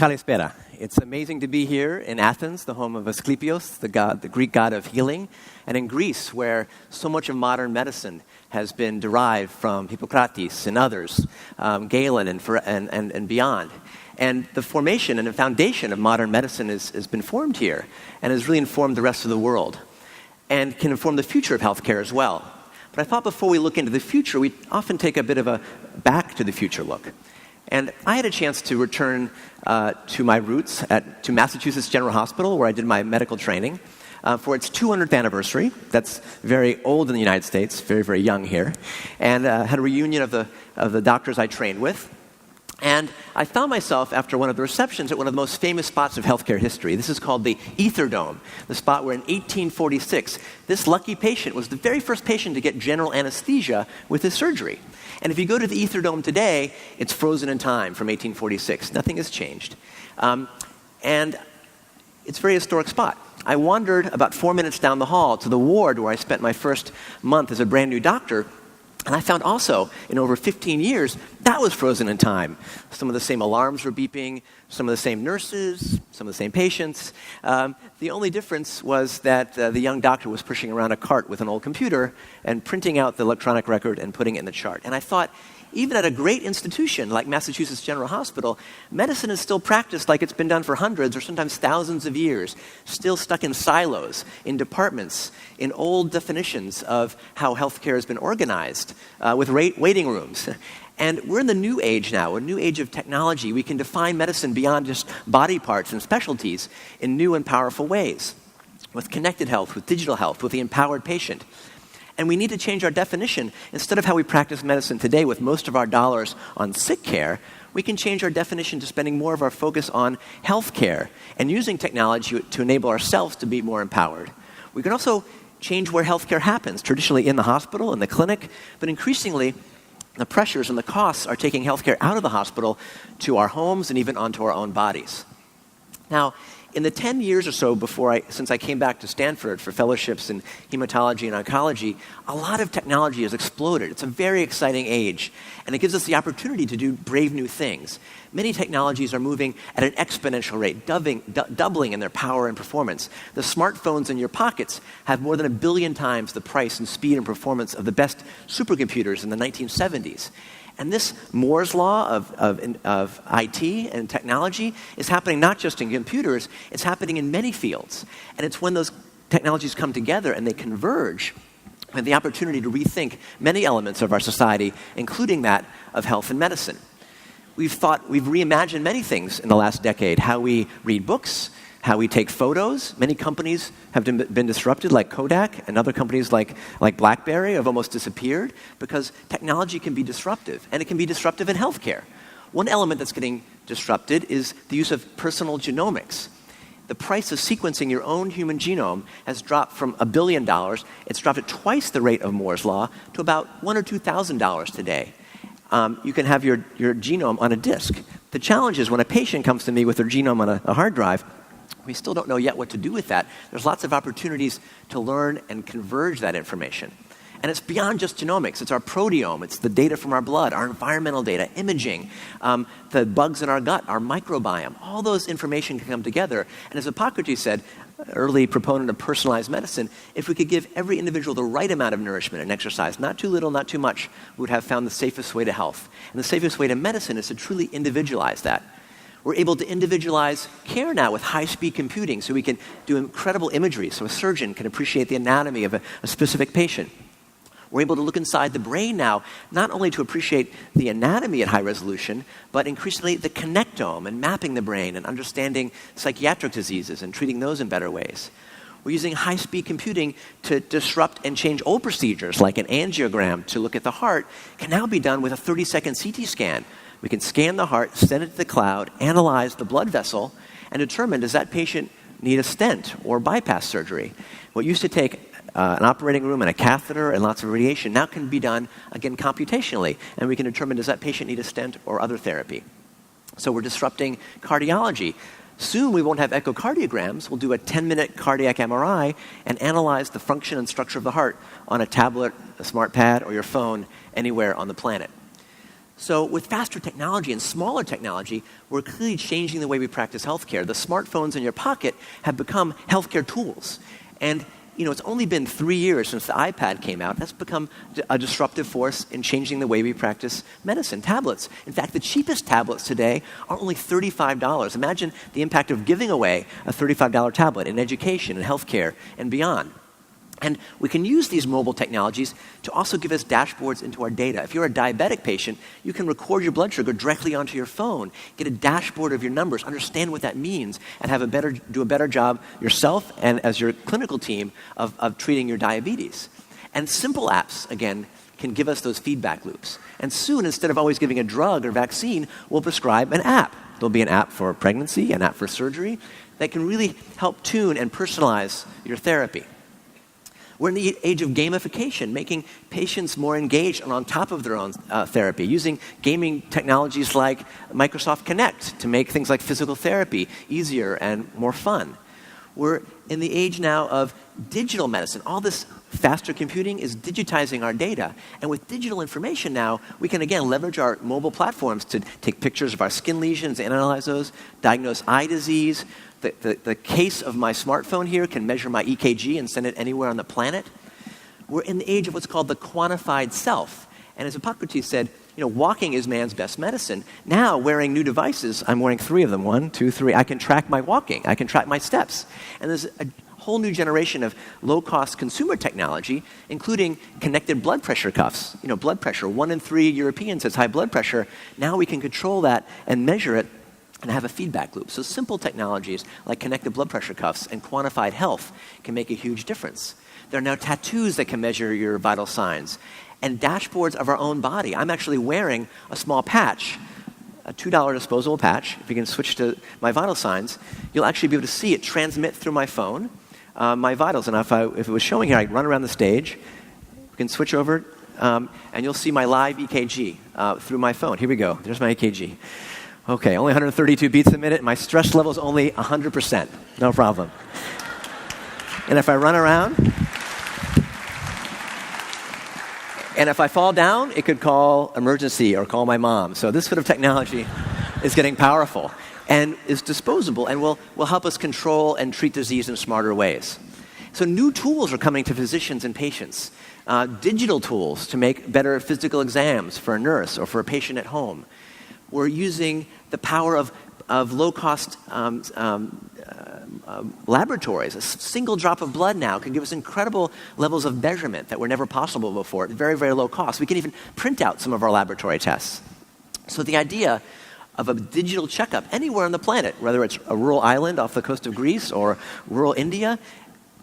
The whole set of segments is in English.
Kalispera. It's amazing to be here in Athens, the home of Asclepios, the Greek god of healing, and in Greece, where so much of modern medicine has been derived from Hippocrates and others, Galen and beyond. And the formation and the foundation of modern medicine has been formed here and has really informed the rest of the world and can inform the future of healthcare as well. But I thought before we look into the future, we often take a bit of a back to the future look. And I had a chance to return to my roots to Massachusetts General Hospital, where I did my medical training, for its 200th anniversary. That's very old in the United States, very, very young here. And had a reunion of the doctors I trained with. And I found myself, after one of the receptions, at one of the most famous spots of healthcare history. This is called the Ether Dome, the spot where in 1846, this lucky patient was the very first patient to get general anesthesia with his surgery. And if you go to the Ether Dome today, it's frozen in time from 1846. Nothing has changed. And it's a very historic spot. I wandered about 4 minutes down the hall to the ward where I spent my first month as a brand new doctor. And I found also, in over 15 years, that was frozen in time. Some of the same alarms were beeping, some of the same nurses, some of the same patients. The only difference was that the young doctor was pushing around a cart with an old computer and printing out the electronic record and putting it in the chart. And I thought, even at a great institution like Massachusetts General Hospital, medicine is still practiced like it's been done for hundreds or sometimes thousands of years, still stuck in silos, in departments, in old definitions of how healthcare has been organized, with waiting rooms. And we're in the new age now, a new age of technology. We can define medicine beyond just body parts and specialties in new and powerful ways, with connected health, with digital health, with the empowered patient. And we need to change our definition. Instead of how we practice medicine today with most of our dollars on sick care, we can change our definition to spending more of our focus on health care and using technology to enable ourselves to be more empowered. We can also change where healthcare happens, traditionally in the hospital, in the clinic, but increasingly the pressures and the costs are taking healthcare out of the hospital to our homes and even onto our own bodies. Now, in the 10 years or so since I came back to Stanford for fellowships in hematology and oncology, a lot of technology has exploded. It's a very exciting age, and it gives us the opportunity to do brave new things. Many technologies are moving at an exponential rate, doubling in their power and performance. The smartphones in your pockets have more than 1 billion times the price and speed and performance of the best supercomputers in the 1970s. And this Moore's law of IT and technology is happening not just in computers, it's happening in many fields. And it's when those technologies come together and they converge, we have the opportunity to rethink many elements of our society, including that of health and medicine. We've reimagined many things in the last decade, how we read books, how we take photos. Many companies have been disrupted, like Kodak, and other companies like BlackBerry have almost disappeared because technology can be disruptive, and it can be disruptive in healthcare. One element that's getting disrupted is the use of personal genomics. The price of sequencing your own human genome has dropped from $1 billion. It's dropped at twice the rate of Moore's law to about $1,000 or $2,000 today. You can have your genome on a disk. The challenge is when a patient comes to me with their genome on a hard drive, we still don't know yet what to do with that. There's lots of opportunities to learn and converge that information. And it's beyond just genomics. It's our proteome. It's the data from our blood, our environmental data, imaging, the bugs in our gut, our microbiome. All those information can come together. And as Hippocrates said, early proponent of personalized medicine, if we could give every individual the right amount of nourishment and exercise, not too little, not too much, we would have found the safest way to health. And the safest way to medicine is to truly individualize that. We're able to individualize care now with high-speed computing, so we can do incredible imagery, so a surgeon can appreciate the anatomy of a specific patient. We're able to look inside the brain now, not only to appreciate the anatomy at high resolution, but increasingly the connectome and mapping the brain and understanding psychiatric diseases and treating those in better ways. We're using high-speed computing to disrupt and change old procedures, like an angiogram to look at the heart, can now be done with a 30-second CT scan. We can scan the heart, send it to the cloud, analyze the blood vessel, and determine, does that patient need a stent or bypass surgery? What used to take an operating room and a catheter and lots of radiation now can be done, again, computationally, and we can determine, does that patient need a stent or other therapy? So we're disrupting cardiology. Soon we won't have echocardiograms. We'll do a 10-minute cardiac MRI and analyze the function and structure of the heart on a tablet, a smart pad, or your phone anywhere on the planet. So with faster technology and smaller technology, we're clearly changing the way we practice healthcare. The smartphones in your pocket have become healthcare tools. And it's only been 3 years since the iPad came out. That's become a disruptive force in changing the way we practice medicine. Tablets. In fact, the cheapest tablets today are only $35. Imagine the impact of giving away a $35 tablet in education and healthcare and beyond. And we can use these mobile technologies to also give us dashboards into our data. If you're a diabetic patient, you can record your blood sugar directly onto your phone, get a dashboard of your numbers, understand what that means, and do a better job yourself and as your clinical team of treating your diabetes. And simple apps, again, can give us those feedback loops. And soon, instead of always giving a drug or vaccine, we'll prescribe an app. There'll be an app for pregnancy, an app for surgery, that can really help tune and personalize your therapy. We're in the age of gamification, making patients more engaged and on top of their own therapy, using gaming technologies like Microsoft Kinect to make things like physical therapy easier and more fun. We're in the age now of digital medicine. All this faster computing is digitizing our data. And with digital information now, we can, again, leverage our mobile platforms to take pictures of our skin lesions, analyze those, diagnose eye disease. The case of my smartphone here can measure my EKG and send it anywhere on the planet. We're in the age of what's called the quantified self. And as Hippocrates said, walking is man's best medicine. Now, wearing new devices, I'm wearing 3 of them, 1, 2, 3, I can track my walking, I can track my steps. And there's a whole new generation of low-cost consumer technology, including connected blood pressure cuffs. Blood pressure, 1 in 3 Europeans has high blood pressure. Now we can control that and measure it and have a feedback loop. So simple technologies like connected blood pressure cuffs and quantified health can make a huge difference. There are now tattoos that can measure your vital signs and dashboards of our own body. I'm actually wearing a small patch, a $2 disposable patch. If you can switch to my vital signs, you'll actually be able to see it transmit through my phone, my vitals. And if it was showing here, I'd run around the stage. We can switch over, and you'll see my live EKG through my phone. Here we go. There's my EKG. Okay, only 132 beats a minute. My stress level is only 100%. No problem. And if I run around, and if I fall down, it could call emergency or call my mom. So this sort of technology is getting powerful and is disposable and will help us control and treat disease in smarter ways. So new tools are coming to physicians and patients. Digital tools to make better physical exams for a nurse or for a patient at home. We're using the power of low-cost laboratories. A single drop of blood now can give us incredible levels of measurement that were never possible before at very, very low cost. We can even print out some of our laboratory tests. So the idea of a digital checkup anywhere on the planet, whether it's a rural island off the coast of Greece or rural India,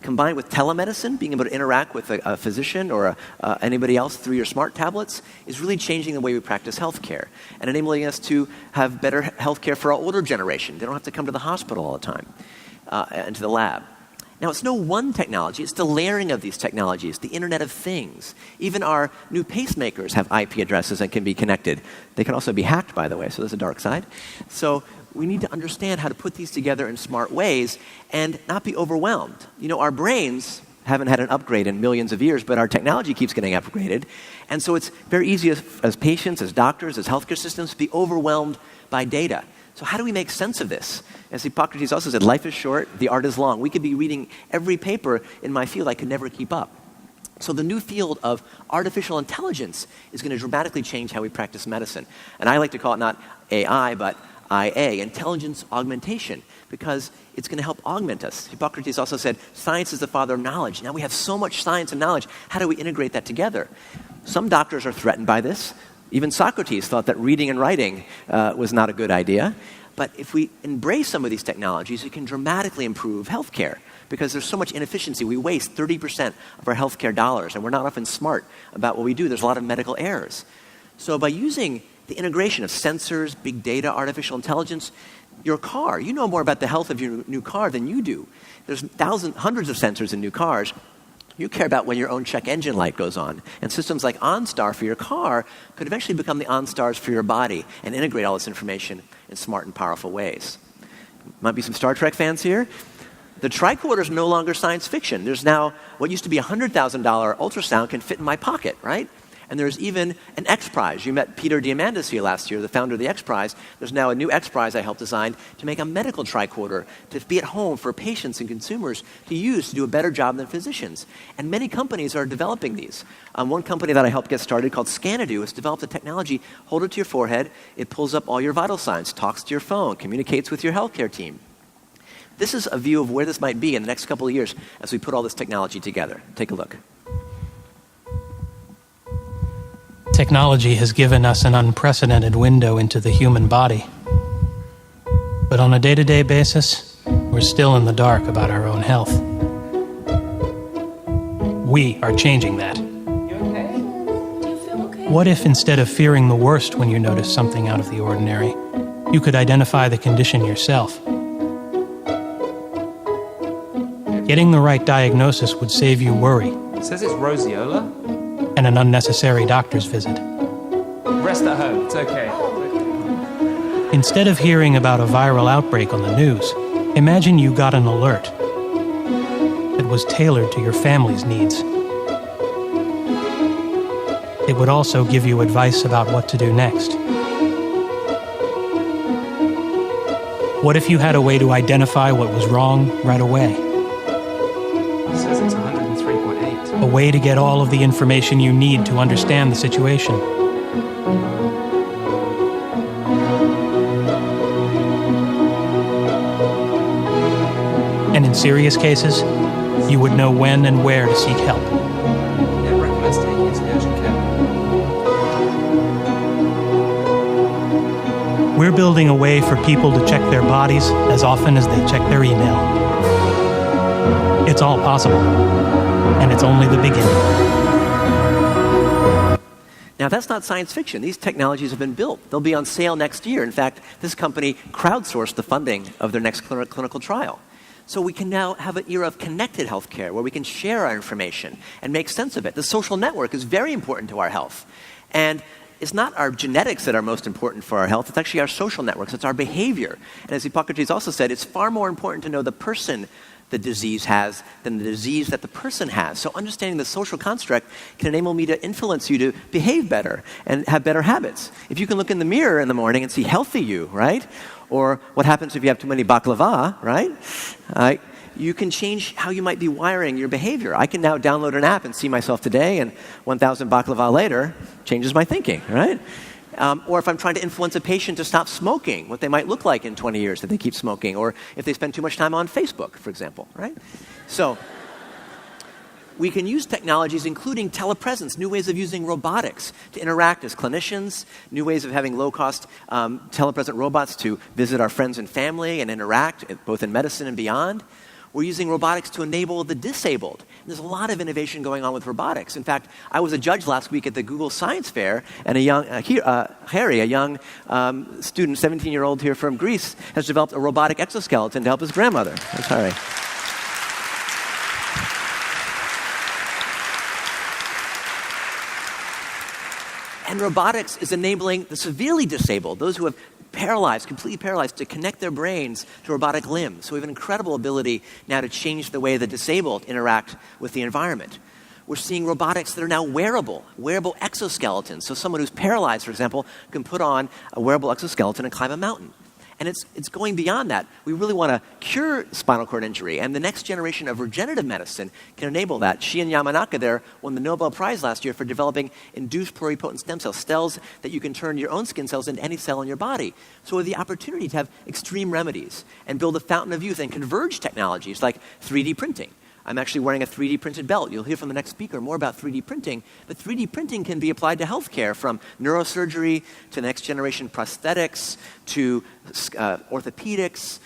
combined with telemedicine, being able to interact with a physician or anybody else through your smart tablets, is really changing the way we practice healthcare and enabling us to have better healthcare for our older generation. They don't have to come to the hospital all the time and to the lab. Now, it's no one technology. It's the layering of these technologies, the Internet of Things. Even our new pacemakers have IP addresses that can be connected. They can also be hacked, by the way, so there's a dark side. So we need to understand how to put these together in smart ways and not be overwhelmed. Our brains haven't had an upgrade in millions of years, but our technology keeps getting upgraded. And so it's very easy as patients, as doctors, as healthcare systems to be overwhelmed by data. So how do we make sense of this? As Hippocrates also said, life is short, the art is long. We could be reading every paper in my field. I could never keep up. So the new field of artificial intelligence is going to dramatically change how we practice medicine. And I like to call it not AI, but IA, intelligence augmentation, because it's going to help augment us. Hippocrates also said, science is the father of knowledge. Now we have so much science and knowledge. How do we integrate that together? Some doctors are threatened by this. Even Socrates thought that reading and writing was not a good idea. But if we embrace some of these technologies, it can dramatically improve healthcare because there's so much inefficiency. We waste 30% of our healthcare dollars, and we're not often smart about what we do. There's a lot of medical errors. So by using the integration of sensors, big data, artificial intelligence, your car, you know more about the health of your new car than you do. There's hundreds of sensors in new cars. You care about when your own check engine light goes on. And systems like OnStar for your car could eventually become the OnStars for your body and integrate all this information in smart and powerful ways. Might be some Star Trek fans here. The tricorder is no longer science fiction. There's now what used to be a $100,000 ultrasound can fit in my pocket, right? And there's even an X Prize. You met Peter Diamandis here last year, the founder of the X Prize. There's now a new X Prize I helped design to make a medical tricorder to be at home for patients and consumers to use to do a better job than physicians. And many companies are developing these. One company that I helped get started called Scanadu has developed a technology, hold it to your forehead, it pulls up all your vital signs, talks to your phone, communicates with your healthcare team. This is a view of where this might be in the next couple of years as we put all this technology together. Take a look. Technology has given us an unprecedented window into the human body. But on a day-to-day basis, we're still in the dark about our own health. We are changing that. You okay? Do you feel okay? What if instead of fearing the worst when you notice something out of the ordinary, you could identify the condition yourself? Getting the right diagnosis would save you worry It says it's roseola. and an unnecessary doctor's visit. Rest at home. It's okay. Instead of hearing about a viral outbreak on the news, imagine you got an alert that was tailored to your family's needs. It would also give you advice about what to do next. What if you had a way to identify what was wrong right away? It says it's 103.8. A way to get all of the information you need to understand the situation. And in serious cases, you would know when and where to seek help. It recommends taking it to urgent care. We're building a way for people to check their bodies as often as they check their email. It's all possible, and it's only the beginning. Now, that's not science fiction. These technologies have been built. They'll be on sale next year. In fact, this company crowdsourced the funding of their next clinical trial. So we can now have an era of connected healthcare where we can share our information and make sense of it. The social network is very important to our health. And it's not our genetics that are most important for our health. It's actually our social networks. It's our behavior. And as Hippocrates also said, it's far more important to know the person the disease has than the disease that the person has. So understanding the social construct can enable me to influence you to behave better and have better habits. If you can look in the mirror in the morning and see healthy you, right? Or what happens if you have too many baklava, right? You can change how you might be wiring your behavior. I can now download an app and see myself today, and 1,000 baklava later changes my thinking, right? Or if I'm trying to influence a patient to stop smoking, what they might look like in 20 years if they keep smoking, or if they spend too much time on Facebook, for example, right? So we can use technologies including telepresence, new ways of using robotics to interact as clinicians, new ways of having low-cost telepresent robots to visit our friends and family and interact, both in medicine and beyond. We're using robotics to enable the disabled. And there's a lot of innovation going on with robotics. In fact, I was a judge last week at the Google Science Fair, and Harry, a young student, 17-year-old here from Greece, has developed a robotic exoskeleton to help his grandmother. That's Harry. And robotics is enabling the severely disabled, those who have completely paralyzed, to connect their brains to robotic limbs. So we have an incredible ability now to change the way the disabled interact with the environment. We're seeing robotics that are now wearable exoskeletons. So someone who's paralyzed, for example, can put on a wearable exoskeleton and climb a mountain. And it's going beyond that. We really want to cure spinal cord injury, and the next generation of regenerative medicine can enable that. She and Yamanaka there won the Nobel Prize last year for developing induced pluripotent stem cells that you can turn your own skin cells into any cell in your body. So we have the opportunity to have extreme remedies and build a fountain of youth and converge technologies like 3D printing. I'm actually wearing a 3D printed belt. You'll hear from the next speaker more about 3D printing. But 3D printing can be applied to healthcare, from neurosurgery to next generation prosthetics to orthopedics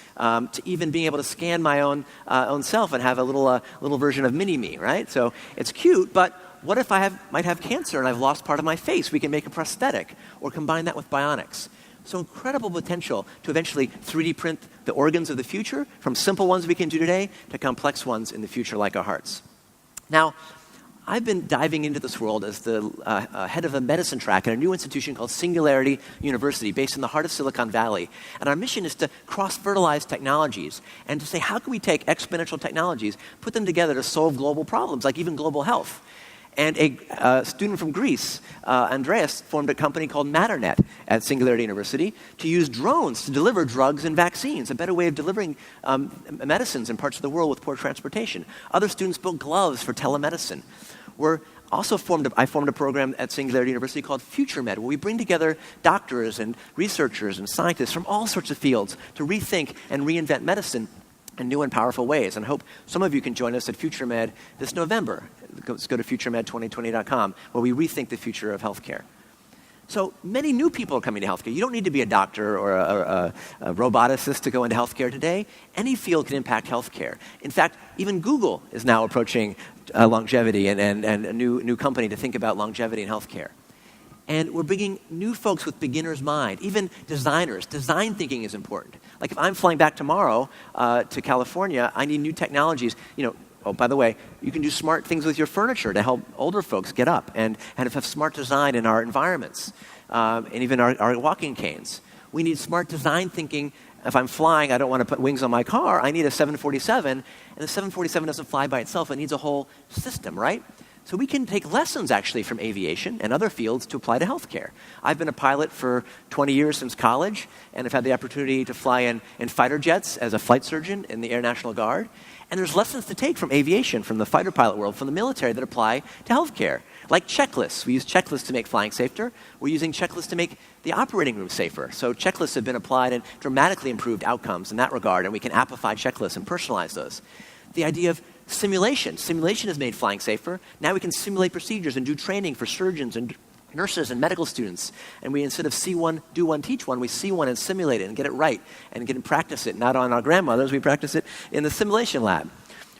to even being able to scan my own self and have a little version of mini-me, right? So it's cute, but what if I might have cancer and I've lost part of my face? We can make a prosthetic or combine that with bionics. So incredible potential to eventually 3D print the organs of the future, from simple ones we can do today to complex ones in the future like our hearts. Now, I've been diving into this world as the head of a medicine track at a new institution called Singularity University, based in the heart of Silicon Valley. And our mission is to cross-fertilize technologies and to say, how can we take exponential technologies, put them together to solve global problems, like even global health? And a student from Greece, Andreas, formed a company called Matternet at Singularity University to use drones to deliver drugs and vaccines, a better way of delivering medicines in parts of the world with poor transportation. Other students built gloves for telemedicine. I formed a program at Singularity University called FutureMed, where we bring together doctors and researchers and scientists from all sorts of fields to rethink and reinvent medicine in new and powerful ways. And I hope some of you can join us at FutureMed this November. Let's go to futuremed2020.com, where we rethink the future of healthcare. So many new people are coming to healthcare. You don't need to be a doctor or a roboticist to go into healthcare today. Any field can impact healthcare. In fact, even Google is now approaching longevity and a new company to think about longevity in healthcare. And we're bringing new folks with beginner's mind, even designers. Design thinking is important. Like if I'm flying back tomorrow to California, I need new technologies. Oh, by the way, you can do smart things with your furniture to help older folks get up and have smart design in our environments and even our walking canes. We need smart design thinking. If I'm flying, I don't want to put wings on my car. I need a 747, and the 747 doesn't fly by itself. It needs a whole system, right? So we can take lessons, actually, from aviation and other fields to apply to healthcare. I've been a pilot for 20 years since college, and I've had the opportunity to fly in fighter jets as a flight surgeon in the Air National Guard. And there's lessons to take from aviation, from the fighter pilot world, from the military that apply to healthcare. Like checklists. We use checklists to make flying safer. We're using checklists to make the operating room safer. So checklists have been applied and dramatically improved outcomes in that regard, and we can appify checklists and personalize those. The idea of simulation. Simulation has made flying safer. Now we can simulate procedures and do training for surgeons and nurses and medical students. And we, instead of see one, do one, teach one, we see one and simulate it and get it right and get and practice it. Not on our grandmothers, we practice it in the simulation lab.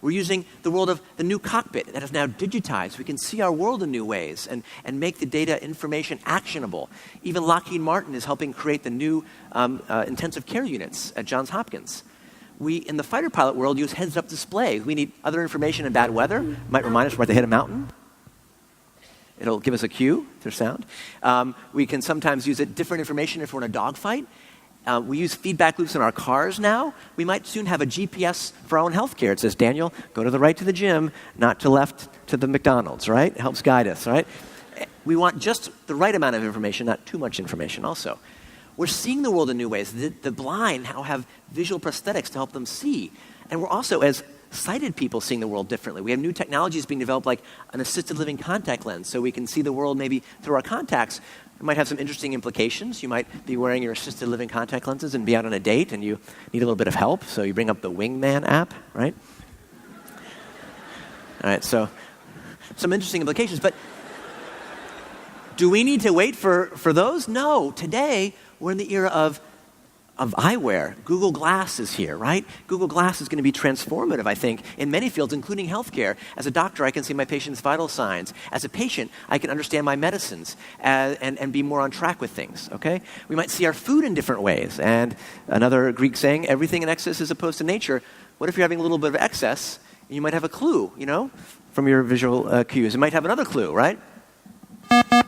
We're using the world of the new cockpit that is now digitized. We can see our world in new ways and make the data information actionable. Even Lockheed Martin is helping create the new intensive care units at Johns Hopkins. We, in the fighter pilot world, use heads-up displays. We need other information in bad weather. It might remind us we're about to hit a mountain. It'll give us a cue through sound. We can sometimes use different information if we're in a dogfight. We use feedback loops in our cars now. We might soon have a GPS for our own healthcare. It says, Daniel, go to the right to the gym, not to left to the McDonald's, right? It helps guide us, right? We want just the right amount of information, not too much information also. We're seeing the world in new ways. The blind now have visual prosthetics to help them see. And we're also, as sighted people, seeing the world differently. We have new technologies being developed, like an assisted living contact lens, so we can see the world maybe through our contacts. It might have some interesting implications. You might be wearing your assisted living contact lenses and be out on a date, and you need a little bit of help, so you bring up the Wingman app, right? All right, so some interesting implications. But do we need to wait for those? No. Today, we're in the era of eyewear. Google Glass is here, right? Google Glass is going to be transformative, I think, in many fields, including healthcare. As a doctor, I can see my patient's vital signs. As a patient, I can understand my medicines and be more on track with things, okay? We might see our food in different ways. And another Greek saying, everything in excess is opposed to nature. What if you're having a little bit of excess? You might have a clue, from your visual cues. You might have another clue, right?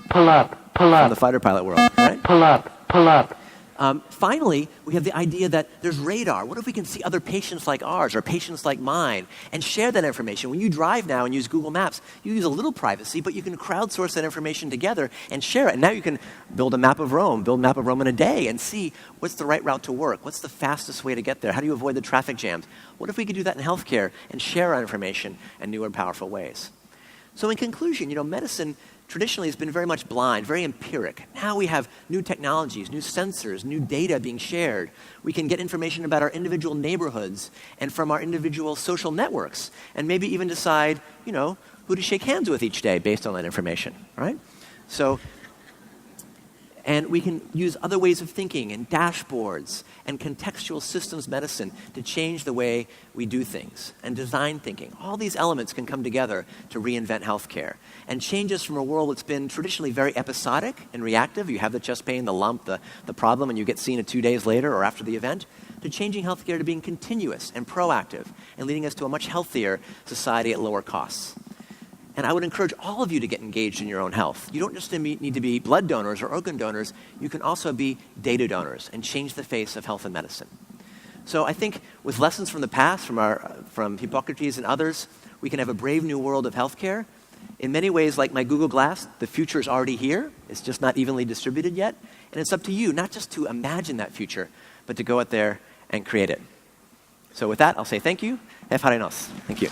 Pull up. From the fighter pilot world, right? Pull up. Finally, we have the idea that there's radar. What if we can see other patients like ours or patients like mine and share that information? When you drive now and use Google Maps, you use a little privacy, but you can crowdsource that information together and share it. And now you can build a map of Rome in a day and see what's the right route to work, what's the fastest way to get there, how do you avoid the traffic jams? What if we could do that in healthcare and share our information in new and powerful ways? So in conclusion, medicine traditionally has been very much blind, very empiric. Now we have new technologies, new sensors, new data being shared. We can get information about our individual neighborhoods and from our individual social networks, and maybe even decide, who to shake hands with each day based on that information, right? And we can use other ways of thinking and dashboards and contextual systems medicine to change the way we do things, and design thinking. All these elements can come together to reinvent healthcare and change us from a world that's been traditionally very episodic and reactive. You have the chest pain, the lump, the problem, and you get seen 2 days later or after the event, to changing healthcare to being continuous and proactive and leading us to a much healthier society at lower costs. And I would encourage all of you to get engaged in your own health. You don't just need to be blood donors or organ donors. You can also be data donors and change the face of health and medicine. So I think with lessons from the past, from Hippocrates and others, we can have a brave new world of healthcare. In many ways, like my Google Glass, the future is already here. It's just not evenly distributed yet. And it's up to you, not just to imagine that future, but to go out there and create it. So with that, I'll say thank you. Thank you.